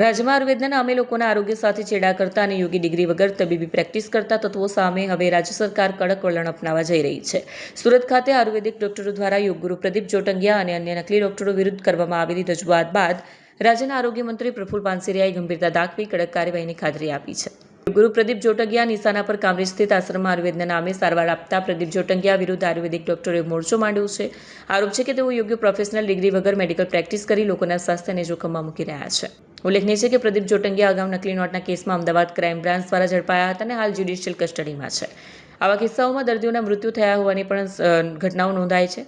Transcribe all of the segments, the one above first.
રાજ્યમાં આયુર્વેદના નામે લોકોના આરોગ્ય સાથે ચેડા કરતા અને યોગ્ય ડિગ્રી વગર તબીબી પ્રેક્ટિસ કરતા તત્વો સામે હવે રાજ્ય સરકાર કડક વલણ અપનાવવા જઈ રહી છે. સુરત ખાતે આયુર્વેદિક ડોક્ટરો દ્વારા યોગગુરુ પ્રદીપ જોટંગિયા અને અન્ય નકલી ડોક્ટરો વિરુદ્ધ કરવામાં આવેલી રજૂઆત બાદ રાજ્યના આરોગ્ય મંત્રી પ્રફુલ પાનસેરિયાએ ગંભીરતા દાખવી કડક કાર્યવાહીની ખાતરી આપી છે. ગુરુ પ્રદીપ જોટંગિયા નિશાના પર કામરેજ સ્થિત આશ્રમમાં આયુર્વેદના નામે સારવાર આપતા પ્રદીપ જોટંગિયા વિરુદ્ધ આયુર્વેદિક ડોક્ટરોએ મોરચો માંડ્યો છે. આરોપ છે કે તેઓ યોગ્ય પ્રોફેશનલ ડિગ્રી વગર મેડિકલ પ્રેક્ટિસ કરી લોકોના સ્વાસ્થ્યને જોખમમાં મૂકી રહ્યા છે. ઉલ્લેખનીય છે કે પ્રદીપ જોટંગિયા અગાઉ નકલી નોટના કેસમાં અમદાવાદ ક્રાઇમ બ્રાન્ચ દ્વારા ઝડપાયા હતા અને હાલ જ્યુડિશિયલ કસ્ટડીમાં છે. આવા કિસ્સાઓમાં દર્દીઓના મૃત્યુ થયા હોવાની પણ ઘટનાઓ નોંધાય છે.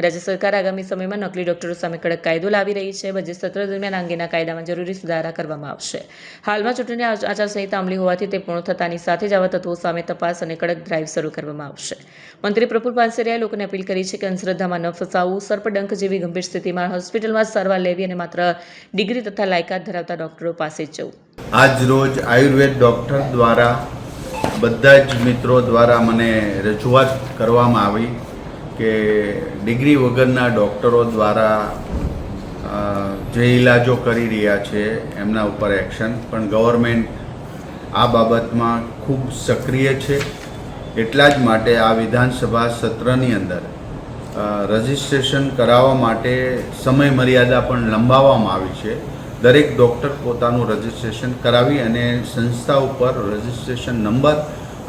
રાજ્ય સરકાર આગામી સમયમાં નકલી ડોક્ટરો સામે કડક કાયદો લાવી રહી છે. બજેટ સત્ર દરમિયાન આ અંગેના કાયદામાં જરૂરી સુધારા કરવામાં આવશે. હાલમાં ચૂંટણી આચારસંહિતા અમલી હોવાથી તે પૂર્ણ થતાની સાથે જ આવા તત્વો સામે તપાસ અને કડક ડ્રાઇવ શરૂ કરવામાં આવશે. મંત્રી પ્રફુલ પાનસેરિયાએ લોકોને અપીલ કરી છે કે અંધશ્રદ્ધામાં ન ફસાવવું, સર્પડંખ જેવી ગંભીર સ્થિતિમાં હોસ્પિટલમાં સારવાર લેવી અને માત્ર ડિગ્રી તથા લાયકાત ધરાવતા ડોક્ટરો પાસે જ જવું. આજ રોજ આયુર્વેદ ડૉક્ટર દ્વારા બધા જ મિત્રો દ્વારા મને રજૂઆત કરવામાં આવી કે ડિગ્રી વગરના ડૉક્ટરો દ્વારા જે ઇલાજો કરી રહ્યા છે એમના ઉપર એક્શન, પણ ગવર્મેન્ટ આ બાબતમાં ખૂબ સક્રિય છે. એટલા જ માટે આ વિધાનસભા સત્રની અંદર રજિસ્ટ્રેશન કરાવવા માટે સમય મર્યાદા પણ લંબાવવામાં આવી છે. દરેક ડૉક્ટર પોતાનું રજિસ્ટ્રેશન કરાવી અને સંસ્થા ઉપર રજિસ્ટ્રેશન નંબર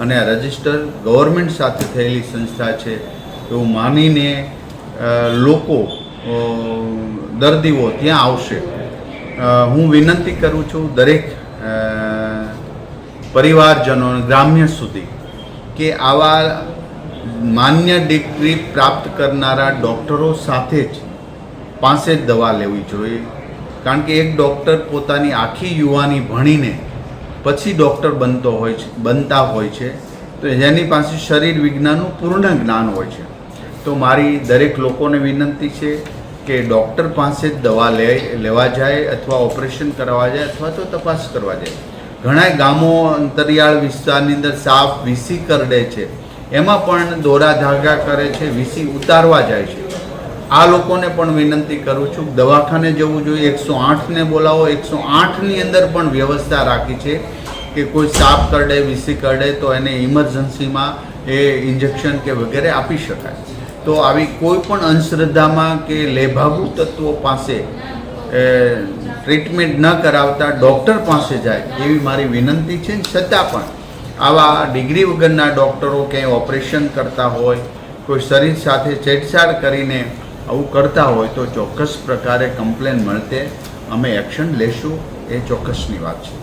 અને આ રજિસ્ટર ગવર્મેન્ટ સાથે થયેલી સંસ્થા છે એવું માનીને લોકો દર્દીઓ ત્યાં આવશે. હું વિનંતી કરું છું દરેક પરિવારજનો ગ્રામ્ય સુધી કે આવા માન્ય ડિગ્રી પ્રાપ્ત કરનારા ડૉક્ટરો સાથે જ પાસે જ દવા લેવી જોઈએ. કારણ કે એક ડૉક્ટર પોતાની આખી યુવાની ભણીને પછી ડૉક્ટર બનતા હોય છે, તો જેની પાસે શરીર વિજ્ઞાનનું પૂર્ણ જ્ઞાન હોય છે. તો મારી દરેક લોકોને વિનંતી છે કે ડૉક્ટર પાસે જ દવા લેવા જાય અથવા ઓપરેશન કરવા જાય અથવા તો તપાસ કરવા જાય. ઘણા ગામો અંતરિયાળ વિસ્તારની અંદર સાપ વીસી કરડે છે, એમાં પણ દોરા ધાગા કરે છે, વીસી ઉતારવા જાય છે. આ લોકોને પણ વિનંતી કરું છું દવાખાને જવું જોઈએ, 108ને બોલાવો. 108ની અંદર પણ વ્યવસ્થા રાખી છે કે કોઈ સાપ કરડે, વીસી કરડે તો એને ઇમરજન્સીમાં એ ઇન્જેક્શન કે વગેરે આપી શકાય. તો આવી કોઈ પણ અંધશ્રદ્ધામાં કે લેભાગુ તત્વો પાસે ટ્રીટમેન્ટ ન કરાવતા ડૉક્ટર પાસે જાય એવી મારી વિનંતી છે. છતાં પણ આવા ડિગ્રી વગરના ડૉક્ટરો ક્યાંય ઓપરેશન કરતા હોય, કોઈ શરીર સાથે છેડછાડ કરીને આવું કરતા હોય તો ચોક્કસ પ્રકારે કમ્પ્લેન મળતે અમે એક્શન લેશું, એ ચોક્કસની વાત છે.